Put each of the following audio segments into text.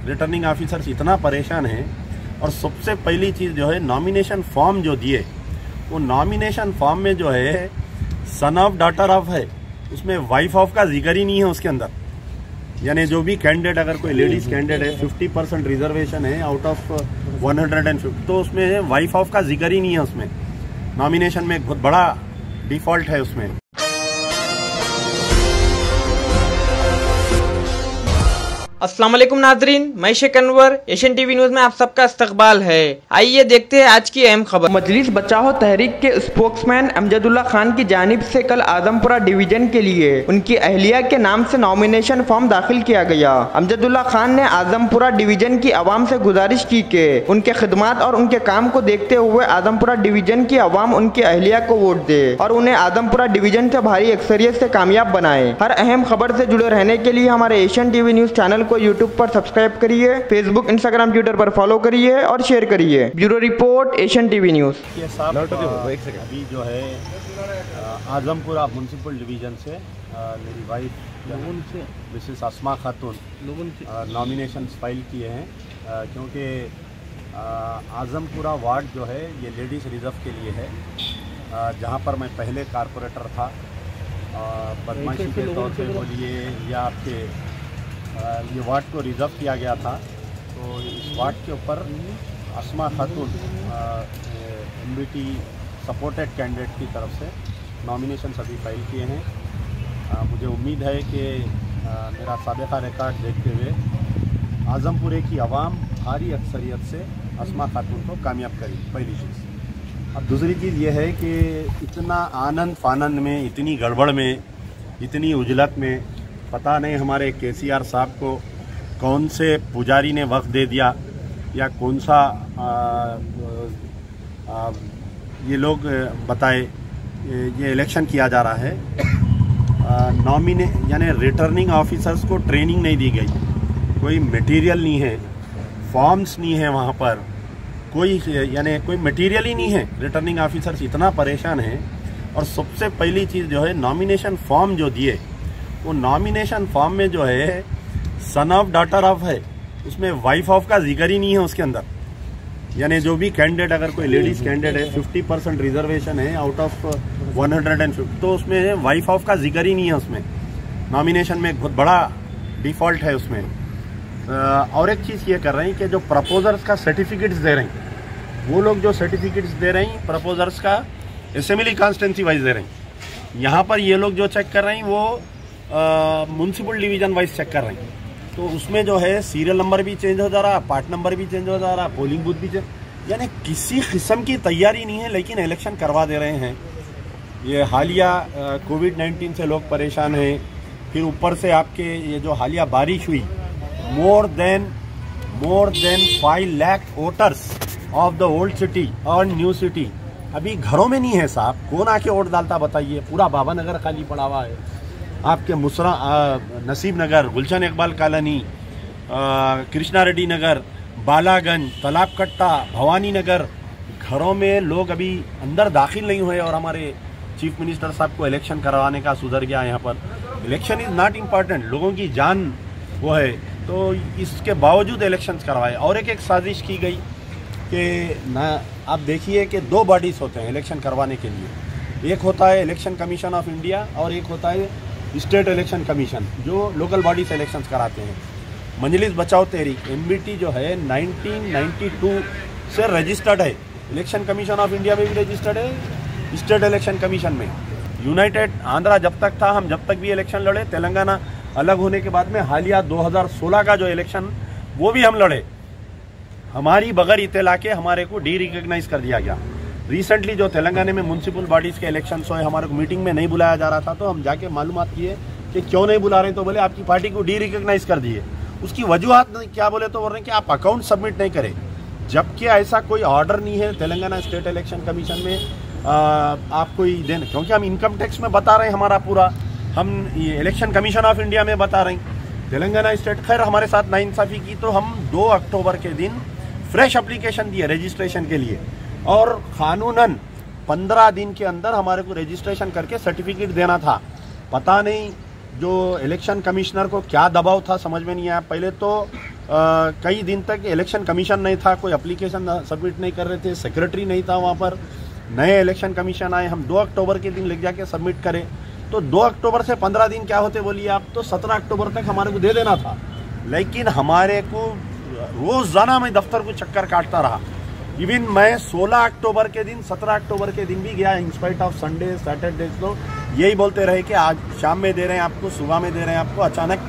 Returning officers इतना परेशान हैं। और सबसे पहली चीज़ जो है, नॉमिनेशन फॉर्म जो दिए, वो नॉमिनेशन फॉर्म में जो है सन ऑफ डॉटर ऑफ है, उसमें वाइफ ऑफ का जिक्र ही नहीं है उसके अंदर। यानी जो भी कैंडिडेट, अगर कोई लेडीज कैंडिडेट है, 50% रिजर्वेशन है आउट ऑफ 150, तो उसमें वाइफ ऑफ का जिक्र ही नहीं है उसमें। नॉमिनेशन में एक बहुत बड़ा डिफॉल्ट है उसमें। अस्सलाम वालेकुम नाजरीन, मैं Sheikh Anwar, Asian TV news में आप सबका इस्तकबाल है। आइए देखते हैं आज की अहम खबर। मजलिस बचाओ तहरीक के स्पोक्समैन अमजदुल्ला खान की जानिब से कल आजमपुरा डिवीजन के लिए उनकी अहलिया के नाम से नॉमिनेशन फॉर्म दाखिल किया गया। अमजदुल्ला खान ने आजमपुरा डिवीजन की आवाम से गुजारिश की कि उनके खिदमात और उनके काम को देखते हुए आजमपुरा डिवीजन की आवाम उनकी अहलिया को वोट दे और उन्हें आजमपुरा डिवीजन से भारी अक्सरियत से कामयाब बनाए। हर अहम खबर से जुड़े रहने के लिए हमारे एशियन टीवी न्यूज चैनल को यूट्यूब पर सब्सक्राइब करिए, फेसबुक, इंस्टाग्राम, ट्विटर पर फॉलो करिए और शेयर करिए। Bureau report, Asian TV news. अभी जो है आजमपुरा म्युनिसिपल डिवीजन से मेरी वाइफ मिसेस अस्मा खातून नॉमिनेशन फाइल किए हैं, क्योंकि आजमपुरा वार्ड जो है ये लेडीज़ रिजर्व के लिए है, जहाँ पर मैं पहले कारपोरेटर था। बदमाशी के तौर पे बोलिए या आपके ये वार्ड को रिज़र्व किया गया था, तो इस वार्ड के ऊपर अस्मा खातून MBT सपोर्टेड कैंडिडेट की तरफ से नॉमिनेशन सभी फाइल किए हैं। मुझे उम्मीद है कि मेरा साबिक़ा रिकॉर्ड देखते हुए आजमपुरे की आवाम भारी अक्सरियत से अस्मा खातून को कामयाब करेगी, पहली चीज़। अब दूसरी चीज़ ये है कि इतना आनंद फानंद में, इतनी गड़बड़ में, इतनी उजलत में, पता नहीं हमारे KCR साहब को कौन से पुजारी ने वक्त दे दिया या कौन सा ये लोग बताए ये इलेक्शन किया जा रहा है। यानी रिटर्निंग ऑफिसर्स को ट्रेनिंग नहीं दी गई, कोई मटेरियल नहीं है, फॉर्म्स नहीं है वहाँ पर, यानी कोई मटेरियल ही नहीं है। रिटर्निंग ऑफिसर्स इतना परेशान हैं। और सबसे पहली चीज़ जो है, नॉमिनेशन फॉर्म जो दिए, वो नॉमिनेशन फॉर्म में जो है सन ऑफ डॉटर ऑफ है, उसमें वाइफ ऑफ का जिक्र ही नहीं है उसके अंदर। यानी जो भी कैंडिडेट, अगर कोई लेडीज कैंडिडेट है, 50% रिजर्वेशन है आउट ऑफ 150, तो उसमें वाइफ ऑफ का जिक्र ही नहीं है उसमें। नॉमिनेशन में एक बहुत बड़ा डिफॉल्ट है उसमें। और एक चीज़ ये कर रहे हैं कि जो प्रपोजर्स का सर्टिफिकेट्स दे रहे हैं, वो लोग जो सर्टिफिकेट्स दे रहे हैं प्रपोजर्स का असेंबली कॉन्स्टिट्यूंसी वाइज दे रहे हैं। यहाँ पर ये लोग जो चेक कर रहे हैं वो म्युनिसिपल डिवीजन वाइज चेक कर रहे हैं, तो उसमें जो है सीरियल नंबर भी चेंज हो जा रहा, पार्ट नंबर भी चेंज हो जा रहा, पोलिंग बूथ भी चेंज, यानी किसी किस्म की तैयारी नहीं है, लेकिन इलेक्शन करवा दे रहे हैं। ये हालिया कोविड-19 से लोग परेशान हैं, फिर ऊपर से आपके ये जो हालिया बारिश हुई, more than 5 lakh voters of the old city और न्यू सिटी अभी घरों में नहीं है साहब। कौन आके वोट डालता बताइए? पूरा बाबा नगर खाली पड़ा हुआ है, आपके मुसरा नसीब नगर, गुलशन इकबाल कॉलोनी, कृष्णा रेड्डी नगर, बालागंज, तालाब कट्टा, भवानी नगर, घरों में लोग अभी अंदर दाखिल नहीं हुए। और हमारे चीफ मिनिस्टर साहब को इलेक्शन करवाने का सुधर गया। यहाँ पर इलेक्शन इज़ नॉट इम्पॉर्टेंट, लोगों की जान वो है, तो इसके बावजूद इलेक्शन करवाए। और एक साजिश की गई कि ना, आप देखिए कि 2 बॉडीज़ होते हैं इलेक्शन करवाने के लिए, एक होता है इलेक्शन कमीशन ऑफ इंडिया और एक होता है स्टेट इलेक्शन कमीशन, जो लोकल बॉडी से इलेक्शंस कराते हैं। मजलिस बचाओ तहरीक MBT जो है 1992 से रजिस्टर्ड है, इलेक्शन कमीशन ऑफ इंडिया में भी रजिस्टर्ड है, स्टेट इलेक्शन कमीशन में। यूनाइटेड आंध्रा जब तक था, हम जब तक भी इलेक्शन लड़े, तेलंगाना अलग होने के बाद में हालिया 2016 का जो इलेक्शन वो भी हम लड़े, हमारी बगैर इत्तला के हमारे को डी रिकग्नाइज कर दिया गया। रिसेंटली जो तेलंगाना में म्युनिसिपल बॉडीज़ के इलेक्शन हुए, हमारे को मीटिंग में नहीं बुलाया जा रहा था, तो हम जाके मालूमात किए कि क्यों नहीं बुला रहे, तो बोले आपकी पार्टी को डी रिकग्नाइज कर दिए। उसकी वजूहत क्या बोले, तो बोल रहे हैं कि आप अकाउंट सबमिट नहीं करें, जबकि ऐसा कोई ऑर्डर नहीं है तेलंगाना स्टेट इलेक्शन कमीशन में आप कोई देना, क्योंकि हम इनकम टैक्स में बता रहे हैं हमारा पूरा, हम ये इलेक्शन कमीशन ऑफ इंडिया में बता रहे हैं। तेलंगाना स्टेट खैर हमारे साथ नाइंसाफ़ी की, तो हम 2 अक्टूबर के दिन फ्रेश एप्लीकेशन दिए रजिस्ट्रेशन के लिए, और कानूनन 15 दिन के अंदर हमारे को रजिस्ट्रेशन करके सर्टिफिकेट देना था। पता नहीं जो इलेक्शन कमिश्नर को क्या दबाव था, समझ में नहीं आया। पहले तो कई दिन तक इलेक्शन कमीशन नहीं था, कोई एप्लीकेशन सबमिट नहीं कर रहे थे, सेक्रेटरी नहीं था वहाँ पर। नए इलेक्शन कमीशन आए, हम 2 अक्टूबर के दिन ले जाके सबमिट करें, तो 2 अक्टूबर से 15 दिन क्या होते बोलिए आप, तो 17 अक्टूबर तक हमारे को दे देना था। लेकिन हमारे को रोज़ाना मैं दफ्तर को चक्कर काटता रहा। इवन मैं 16 अक्टूबर के दिन, 17 अक्टूबर के दिन भी गया, इंस्पाइट ऑफ संडे सैटरडे, तो यही बोलते रहे कि आज शाम में दे रहे हैं आपको, सुबह में दे रहे हैं आपको। अचानक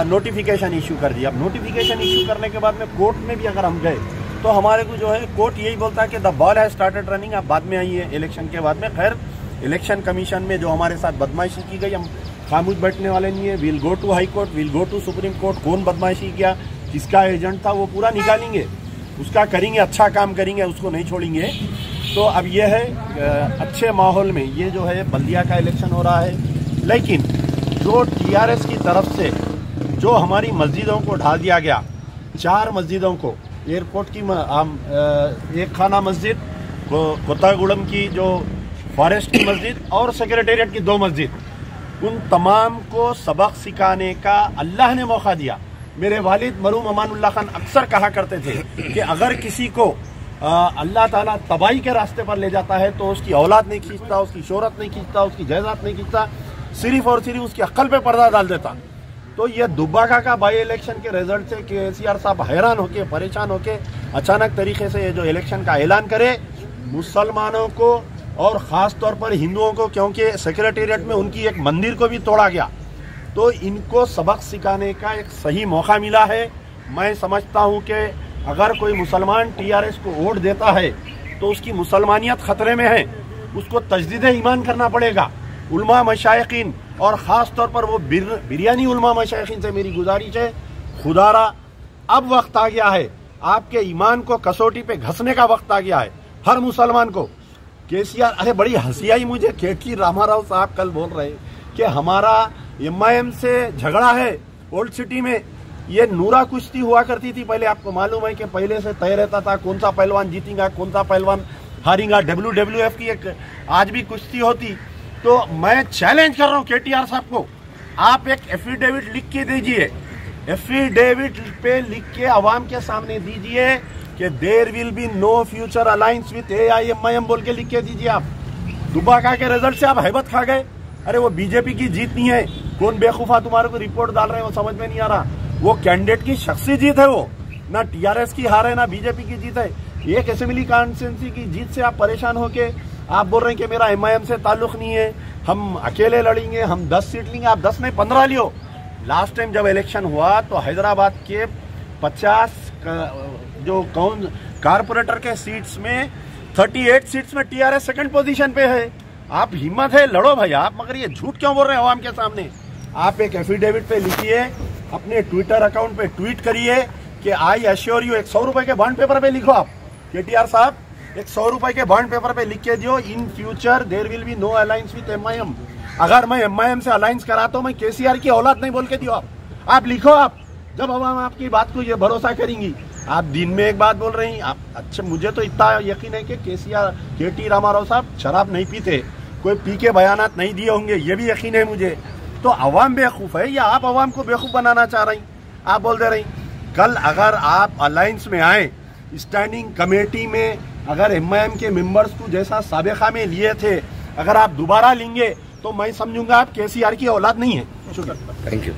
नोटिफिकेशन इशू कर दिया। अब नोटिफिकेशन इशू करने के बाद में कोर्ट में भी अगर हम गए तो हमारे को जो है कोर्ट यही बोलता है कि the ball has started running, आप बाद में आइए इलेक्शन के बाद में। खैर, इलेक्शन कमीशन में जो हमारे साथ बदमाशी की गई, हम खामोश बैठने वाले नहीं है। Will go to high court, will go to Supreme Court. कौन बदमाशी किया, किसका एजेंट था, वो पूरा निकालेंगे, उसका करेंगे, अच्छा काम करेंगे, उसको नहीं छोड़ेंगे। तो अब ये है अच्छे माहौल में ये जो है बल्दिया का इलेक्शन हो रहा है। लेकिन जो टीआरएस की तरफ से जो हमारी मस्जिदों को ढा दिया गया, 4 मस्जिदों को, एयरपोर्ट की एक खाना मस्जिद, कोतागुड़म की जो फॉरेस्ट की मस्जिद और सेक्रेटेरिएट की 2 मस्जिद, उन तमाम को सबक सिखाने का अल्लाह ने मौका दिया। मेरे वालिद मरूम अमानुल्लाह खान अक्सर कहा करते थे कि अगर किसी को अल्लाह ताला तबाही के रास्ते पर ले जाता है तो उसकी औलाद नहीं खींचता, उसकी शोहरत नहीं खींचता, उसकी जायदाद नहीं खींचता, सिर्फ और सिर्फ उसकी अक्ल पे पर्दा डाल देता। तो ये दुब्बाका का बाई इलेक्शन के रिजल्ट से केसीआर साहब हैरान होके, परेशान होके अचानक तरीके से ये जो इलेक्शन का ऐलान करे, मुसलमानों को और ख़ास तौर पर हिंदुओं को, क्योंकि सेक्रेटेरिएट में उनकी एक मंदिर को भी तोड़ा गया, तो इनको सबक सिखाने का एक सही मौका मिला है। मैं समझता हूँ कि अगर कोई मुसलमान टीआरएस को वोट देता है तो उसकी मुसलमानियत खतरे में है, उसको तजदीद ईमान करना पड़ेगा। उलमा मशाइखीन और ख़ास तौर पर वो बिरयानी उलमा मशाइखीन से मेरी गुजारिश है, खुदारा अब वक्त आ गया है, आपके ईमान को कसौटी पे घसने का वक्त आ गया है हर मुसलमान को। केसीआर, अरे बड़ी हंसी आई मुझे, केटी रामाराव साहब कल बोल रहे कि हमारा एमआईएम से झगड़ा है ओल्ड सिटी में। ये नूरा कुश्ती हुआ करती थी पहले, आपको मालूम है कि पहले से तय रहता था कौन सा पहलवान जीतेगा, कौन सा पहलवान हारेगा। WWF की एक आज भी कुश्ती होती। तो मैं चैलेंज कर रहा हूँ केटीआर साहब को, आप एक एफिडेविट लिख के दीजिए, एफिडेविट पे लिख के आवाम के सामने दीजिए कि there will be no future alliance with AIMIM बोल के लिख के दीजिए। आप दुब्बाका के रिजल्ट से आप हैबत खा गए। अरे वो बीजेपी की जीत नहीं है, कौन बेवकूफा तुम्हारे को रिपोर्ट डाल रहे हैं वो समझ में नहीं आ रहा। वो कैंडिडेट की शख्सी जीत है, वो ना टीआरएस की हार है ना बीजेपी की जीत है। एक असेंबली कॉन्स्टिट्यूंसी की जीत से आप परेशान होके आप बोल रहे हैं कि मेरा एमआईएम से ताल्लुक नहीं है, हम अकेले लड़ेंगे, हम 10 सीट लेंगे। आप 10 नहीं 15 लियो। लास्ट टाइम जब इलेक्शन हुआ तो हैदराबाद के 50 जो कारपोरेटर के सीट्स में 38 सीट्स में टीआरएस सेकंड पोजीशन पे है। आप हिम्मत है, लड़ो भाई आप, मगर ये झूठ क्यों बोल रहे हैं आवाम के सामने। आप एक एफिडेविट पे लिखिए, अपने ट्विटर अकाउंट पे ट्वीट करिए कि आई एश्योर यू, एक 100 रुपए के बॉन्ड पेपर पे लिखो आप केटीआर साहब, एक 100 रुपए के बॉन्ड पेपर पे लिख के दियो, in future there will be no alliance with MIM. अगर मैं एमआईएम से अलायंस कराता हूं, मैं केसीआर की औलाद नहीं बोल के दियो। आप लिखो, आप जब आवाम आपकी बात को ये भरोसा करेंगी। आप दिन में एक बात बोल रही हैं आप, अच्छा मुझे तो इतना यकीन है कि केटी रामाराव साहब शराब नहीं पीते, कोई पी के बयानात नहीं दिए होंगे, ये भी यकीन है मुझे। तो अवाम बेवकूफ़ है या आप अवाम को बेवकूफ़ बनाना चाह रही? आप बोल दे रही कल अगर आप अलायंस में आए, स्टैंडिंग कमेटी में अगर एमआईएम के मेंबर्स को जैसा साबिका में लिए थे, अगर आप दोबारा लेंगे तो मैं समझूंगा आप केसीआर की औलाद नहीं है। शुक्रिया, थैंक यू।